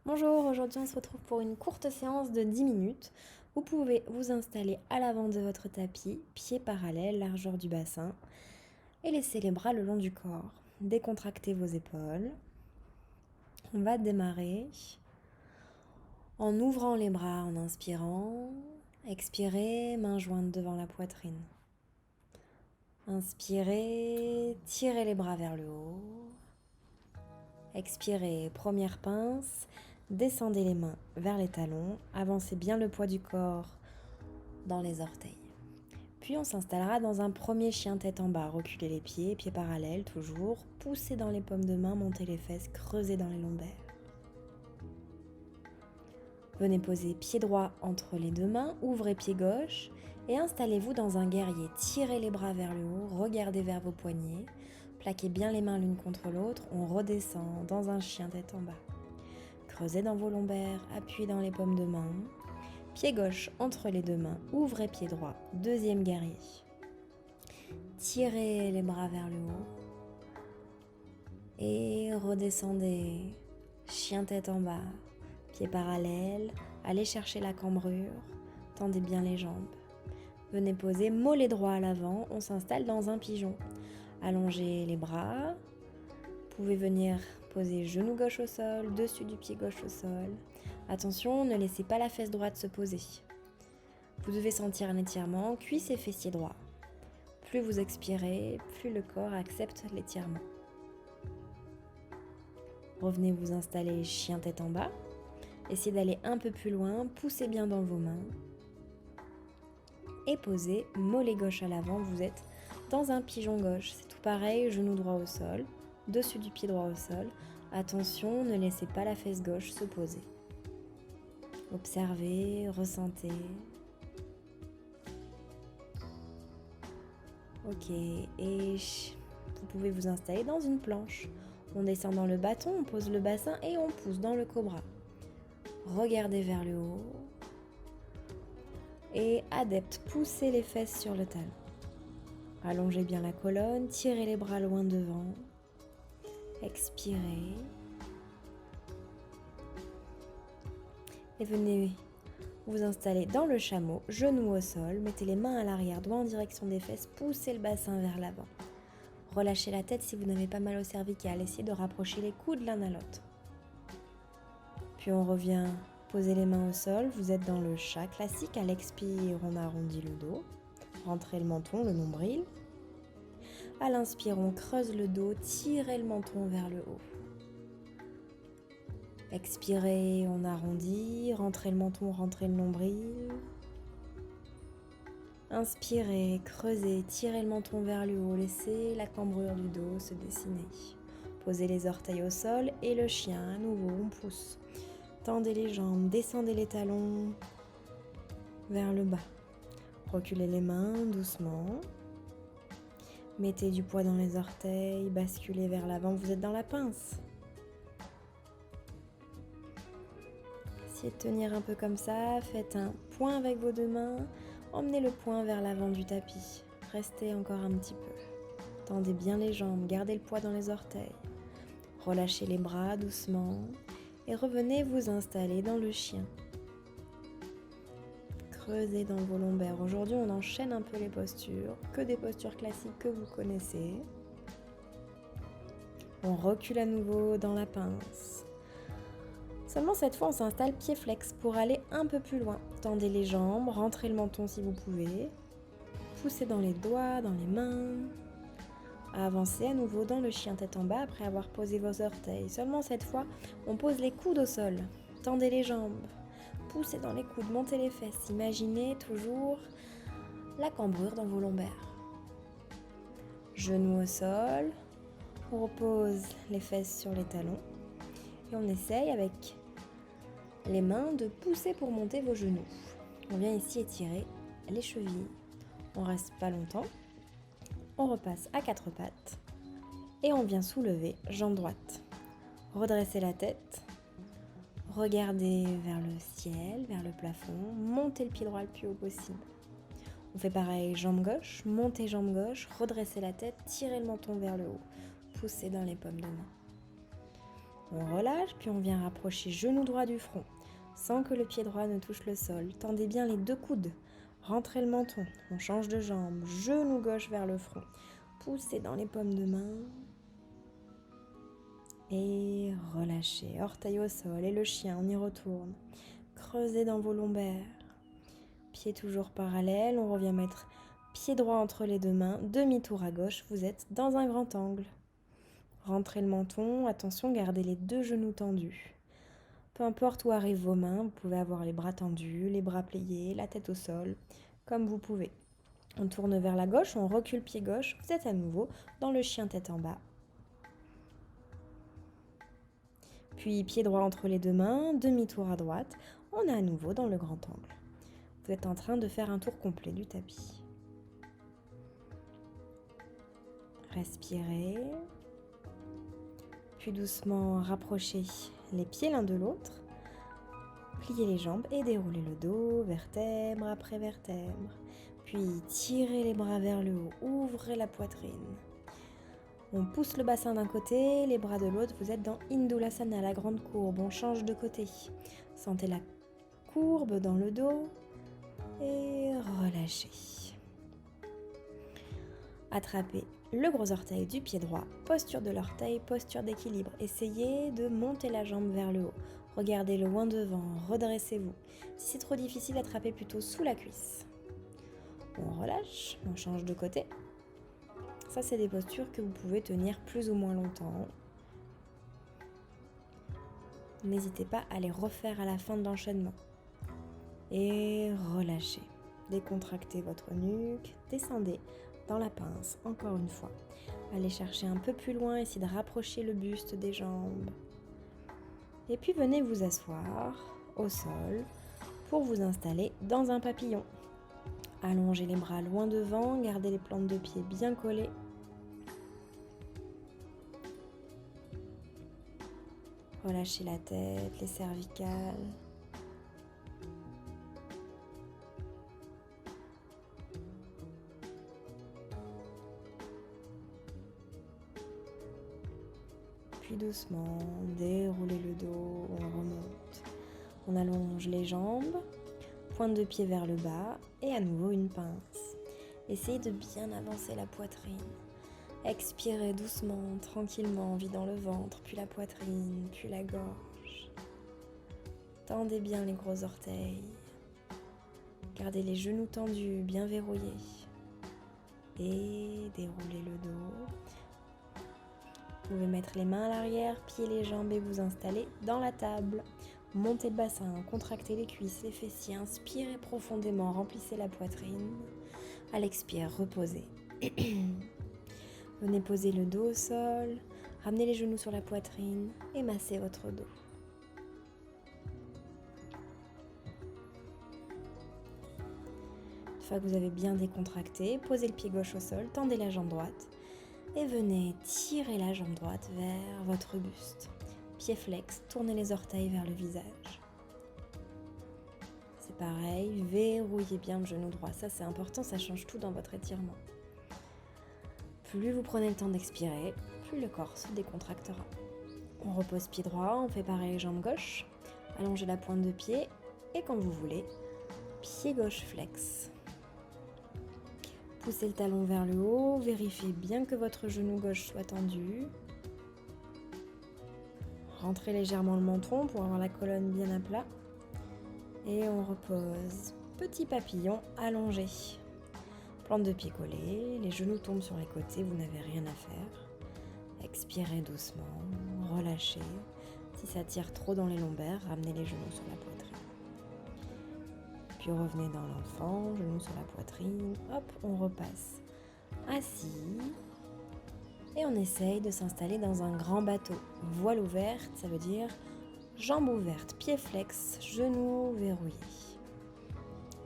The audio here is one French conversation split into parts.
Bonjour, aujourd'hui on se retrouve pour une courte séance de 10 minutes. Vous pouvez vous installer à l'avant de votre tapis, pieds parallèles, largeur du bassin, et laisser les bras le long du corps. Décontractez vos épaules. On va démarrer en ouvrant les bras en inspirant. Expirez, mains jointes devant la poitrine. Inspirez, tirez les bras vers le haut. Expirez, première pince, descendez les mains vers les talons, avancez bien le poids du corps dans les orteils. Puis on s'installera dans un premier chien tête en bas, reculez les pieds, pieds parallèles toujours, poussez dans les paumes de main, montez les fesses, creusez dans les lombaires. Venez poser pied droit entre les deux mains, ouvrez pied gauche et installez-vous dans un guerrier. Tirez les bras vers le haut, regardez vers vos poignets, plaquez bien les mains l'une contre l'autre, on redescend dans un chien tête en bas. Creusez dans vos lombaires, appuyez dans les paumes de main. Pied gauche entre les deux mains, ouvrez pied droit, deuxième guerrier. Tirez les bras vers le haut et redescendez, chien tête en bas, pieds parallèles, allez chercher la cambrure, tendez bien les jambes. Venez poser mollet droit à l'avant, on s'installe dans un pigeon. Allongez les bras, vous pouvez venir poser genou gauche au sol, dessus du pied gauche au sol. Attention, ne laissez pas la fesse droite se poser. Vous devez sentir un étirement, cuisses et fessiers droits. Plus vous expirez, plus le corps accepte l'étirement. Revenez vous installer chien tête en bas. Essayez d'aller un peu plus loin, poussez bien dans vos mains. Et posez mollet gauche à l'avant, vous êtes dans un pigeon gauche. C'est tout pareil, genou droit au sol, dessus du pied droit au sol. Attention, ne laissez pas la fesse gauche se poser. Observez, ressentez. Ok, et vous pouvez vous installer dans une planche. On descend dans le bâton, on pose le bassin et on pousse dans le cobra. Regardez vers le haut. Et adepte, poussez les fesses sur le talon. Allongez bien la colonne, tirez les bras loin devant. Expirez. Et venez vous installer dans le chameau, genoux au sol, mettez les mains à l'arrière, doigts en direction des fesses, poussez le bassin vers l'avant. Relâchez la tête si vous n'avez pas mal au cervical, essayez de rapprocher les coudes l'un à l'autre. Puis on revient poser les mains au sol, vous êtes dans le chat classique, à l'expire on arrondit le dos, rentrez le menton, le nombril. À l'inspire on creuse le dos, tirez le menton vers le haut. Expirez, on arrondit, rentrez le menton, rentrez le nombril. Inspirez, creusez, tirez le menton vers le haut, laissez la cambrure du dos se dessiner. Posez les orteils au sol et le chien, à nouveau, on pousse. Tendez les jambes, descendez les talons vers le bas. Reculez les mains doucement. Mettez du poids dans les orteils, basculez vers l'avant, vous êtes dans la pince. Essayez de tenir un peu comme ça, faites un point avec vos deux mains, emmenez le poing vers l'avant du tapis. Restez encore un petit peu. Tendez bien les jambes, gardez le poids dans les orteils. Relâchez les bras doucement et revenez vous installer dans le chien. Creusez dans vos lombaires. Aujourd'hui, on enchaîne un peu les postures, que des postures classiques que vous connaissez. On recule à nouveau dans la pince. Seulement cette fois, on s'installe pied flex pour aller un peu plus loin. Tendez les jambes, rentrez le menton si vous pouvez. Poussez dans les doigts, dans les mains. Avancez à nouveau dans le chien tête en bas après avoir posé vos orteils. Seulement cette fois, on pose les coudes au sol. Tendez les jambes. Poussez dans les coudes, montez les fesses. Imaginez toujours la cambrure dans vos lombaires. Genoux au sol. On repose les fesses sur les talons. Et on essaye avec les mains de pousser pour monter vos genoux. On vient ici étirer les chevilles. On reste pas longtemps. On repasse à quatre pattes. Et on vient soulever jambe droite. Redressez la tête. Regardez vers le ciel, vers le plafond. Montez le pied droit le plus haut possible. On fait pareil, jambe gauche, montez jambe gauche, redressez la tête, tirez le menton vers le haut. Poussez dans les paumes de main. On relâche, puis on vient rapprocher genou droit du front, sans que le pied droit ne touche le sol. Tendez bien les 2 coudes. Rentrez le menton. On change de jambe. Genou gauche vers le front. Poussez dans les paumes de main. Et relâchez. Orteil au sol. Et le chien, on y retourne. Creusez dans vos lombaires. Pieds toujours parallèles. On revient mettre pied droit entre les 2 mains. Demi-tour à gauche. Vous êtes dans un grand angle. Rentrez le menton. Attention, gardez les 2 genoux tendus. Peu importe où arrivent vos mains, vous pouvez avoir les bras tendus, les bras pliés, la tête au sol, comme vous pouvez. On tourne vers la gauche, on recule pied gauche, vous êtes à nouveau dans le chien tête en bas. Puis pied droit entre les 2 mains, demi-tour à droite, on est à nouveau dans le grand angle. Vous êtes en train de faire un tour complet du tapis. Respirez. Puis doucement rapprochez les pieds l'un de l'autre. Pliez les jambes et déroulez le dos, vertèbre après vertèbre. Puis tirez les bras vers le haut, ouvrez la poitrine. On pousse le bassin d'un côté, les bras de l'autre. Vous êtes dans Indulasana, la grande courbe. On change de côté. Sentez la courbe dans le dos et relâchez. Attrapez le gros orteil du pied droit, posture de l'orteil, posture d'équilibre. Essayez de monter la jambe vers le haut. Regardez le loin devant, redressez-vous. Si c'est trop difficile, attrapez plutôt sous la cuisse. On relâche, on change de côté. Ça, c'est des postures que vous pouvez tenir plus ou moins longtemps. N'hésitez pas à les refaire à la fin de l'enchaînement. Et relâchez. Décontractez votre nuque, descendez dans la pince, encore une fois. Allez chercher un peu plus loin, essayez de rapprocher le buste des jambes. Et puis venez vous asseoir au sol pour vous installer dans un papillon. Allongez les bras loin devant, gardez les plantes de pied bien collées. Relâchez la tête, les cervicales. Puis doucement, déroulez le dos, on remonte. On allonge les jambes, pointe de pied vers le bas et à nouveau une pince. Essayez de bien avancer la poitrine. Expirez doucement, tranquillement, vidant le ventre, puis la poitrine, puis la gorge. Tendez bien les gros orteils. Gardez les genoux tendus, bien verrouillés. Et déroulez le dos. Vous pouvez mettre les mains à l'arrière, plier les jambes et vous installer dans la table. Montez le bassin, contractez les cuisses, les fessiers, inspirez profondément, remplissez la poitrine. À l'expire, reposez. Venez poser le dos au sol, ramenez les genoux sur la poitrine et massez votre dos. Une fois que vous avez bien décontracté, posez le pied gauche au sol, tendez la jambe droite et venez tirer la jambe droite vers votre buste. Pied flex, tournez les orteils vers le visage. C'est pareil, verrouillez bien le genou droit. Ça, c'est important, ça change tout dans votre étirement. Plus vous prenez le temps d'expirer, plus le corps se décontractera. On repose pied droit, on fait pareil jambe gauche. Allongez la pointe de pied et quand vous voulez, pied gauche flex. Poussez le talon vers le haut, vérifiez bien que votre genou gauche soit tendu. Rentrez légèrement le menton pour avoir la colonne bien à plat. Et on repose. Petit papillon allongé. Plante de pied collée, les genoux tombent sur les côtés, vous n'avez rien à faire. Expirez doucement, relâchez. Si ça tire trop dans les lombaires, ramenez les genoux sur la poitrine. Puis revenez dans l'enfant, genoux sur la poitrine. Hop, on repasse. Assis. Et on essaye de s'installer dans un grand bateau. Voile ouverte, ça veut dire jambes ouvertes, pieds flex, genoux verrouillés.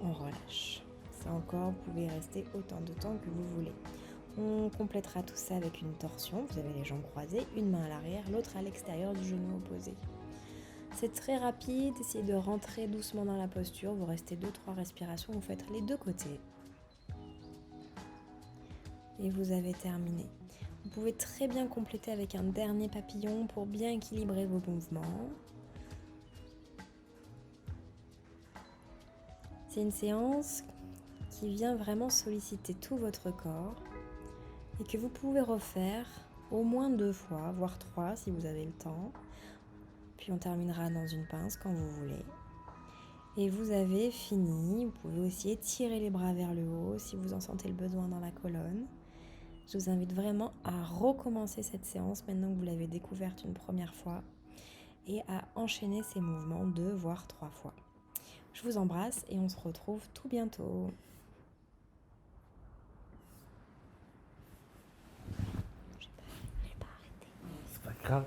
On relâche. Ça encore, vous pouvez rester autant de temps que vous voulez. On complétera tout ça avec une torsion. Vous avez les jambes croisées, une main à l'arrière, l'autre à l'extérieur du genou opposé. C'est très rapide, essayez de rentrer doucement dans la posture. Vous restez 2-3 respirations, vous faites les deux côtés. Et vous avez terminé. Vous pouvez très bien compléter avec un dernier papillon pour bien équilibrer vos mouvements. C'est une séance qui vient vraiment solliciter tout votre corps et que vous pouvez refaire au moins 2 fois, voire 3 si vous avez le temps. Puis on terminera dans une pince quand vous voulez. Et vous avez fini. Vous pouvez aussi étirer les bras vers le haut si vous en sentez le besoin dans la colonne. Je vous invite vraiment à recommencer cette séance maintenant que vous l'avez découverte une première fois et à enchaîner ces mouvements 2 voire 3 fois. Je vous embrasse et on se retrouve tout bientôt. C'est pas grave.